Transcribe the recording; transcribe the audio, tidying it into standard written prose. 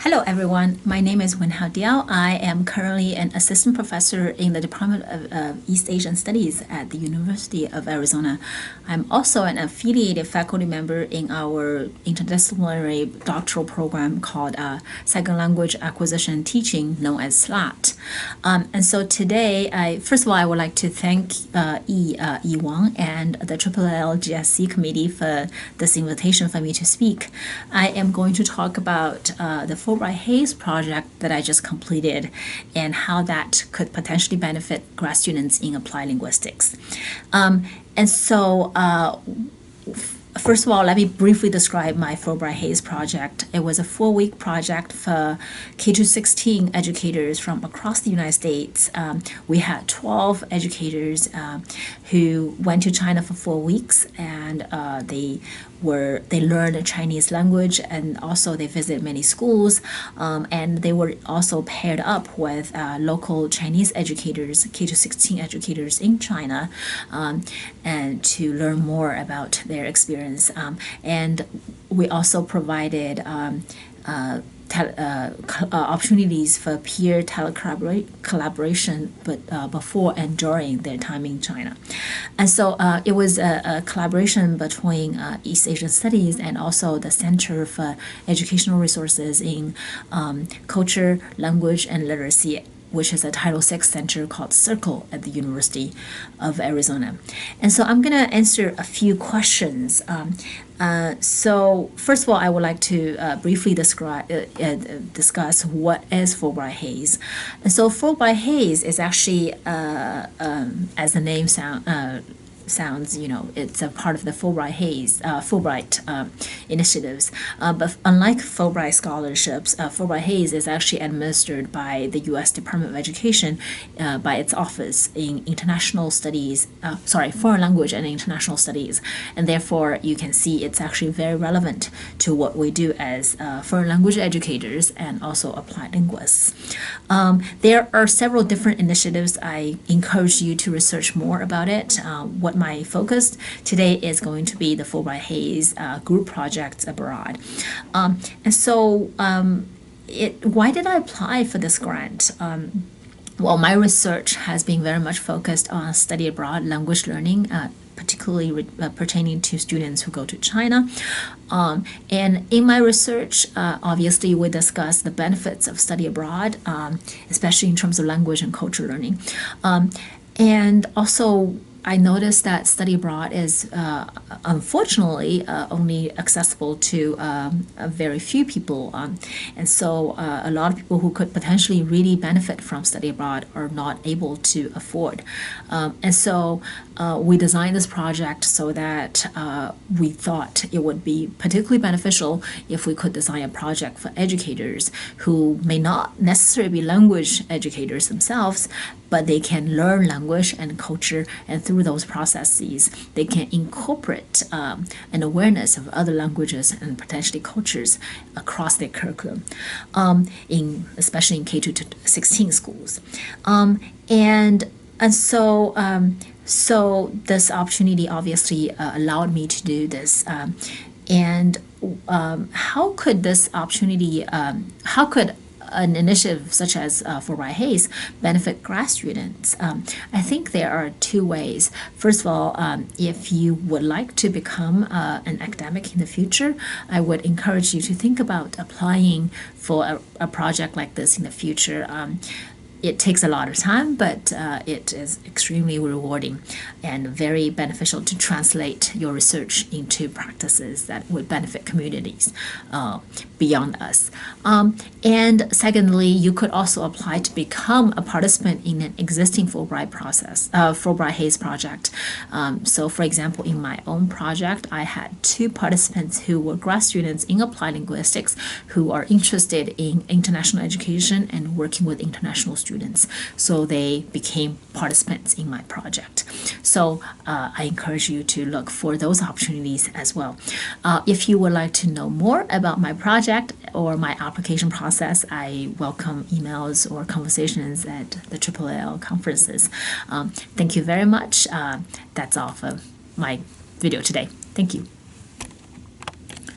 Hello everyone, my name is Wenhao Diao. I am currently an assistant professor in the Department of East Asian Studies at the University of Arizona. I'm also an affiliated faculty member in our interdisciplinary doctoral program called Second Language Acquisition and Teaching, known as SLAT. And so today, first of all, I would like to thank Yi Wang and the LLL GSC committee for this invitation for me to speak. I am going to talk about the Fulbright Hayes project that I just completed and how that could potentially benefit grad students in applied linguistics. First of all, let me briefly describe my Fulbright Hayes project. It was a 4-week project for K-16 educators from across the United States. We had 12 educators who went to China for 4 weeks, and they learned Chinese language, and also they visited many schools, and they were also paired up with local Chinese educators, K-16 educators in China, and to learn more about their experience. And we also provided opportunities for peer collaboration, but before and during their time in China. And so it was a collaboration between East Asian Studies and also the Center for Educational Resources in Culture, Language, and Literacy, which is a Title VI center called Circle at the University of Arizona. And so I'm going to answer a few questions. So first of all, I would like to briefly discuss what is Fulbright Hayes. And so Fulbright Hayes is actually, as the name sounds, it's a part of the Fulbright initiatives. But unlike Fulbright scholarships, Fulbright Hayes is actually administered by the U.S. Department of Education by its office in international studies, foreign language and international studies. And therefore, you can see it's actually very relevant to what we do as foreign language educators and also applied linguists. There are several different initiatives. I encourage you to research more about it. What my focus today is going to be the Fulbright Hayes group projects abroad. Why did I apply for this grant? Well, my research has been very much focused on study abroad language learning, particularly pertaining to students who go to China. And in my research, obviously, we discuss the benefits of study abroad, especially in terms of language and culture learning. And also, I noticed that study abroad is unfortunately only accessible to very few people, and so a lot of people who could potentially really benefit from study abroad are not able to afford. And so we designed this project so that we thought it would be particularly beneficial if we could design a project for educators who may not necessarily be language educators themselves, but they can learn language and culture, and through those processes, they can incorporate an awareness of other languages and potentially cultures across their curriculum, especially in K-16 schools. So this opportunity obviously allowed me to do this. How could this opportunity, how could an initiative such as Fulbright Hayes benefit grad students? I think there are two ways. First of all, if you would like to become an academic in the future, I would encourage you to think about applying for a project like this in the future. It takes a lot of time, but it is extremely rewarding and very beneficial to translate your research into practices that would benefit communities beyond us. And secondly, you could also apply to become a participant in an existing Fulbright Hayes project. So for example, in my own project, I had 2 participants who were grad students in applied linguistics who are interested in international education and working with international students. So they became participants in my project. So I encourage you to look for those opportunities as well. If you would like to know more about my project or my application process, I welcome emails or conversations at the LLL conferences. Thank you very much. That's all for my video today. Thank you.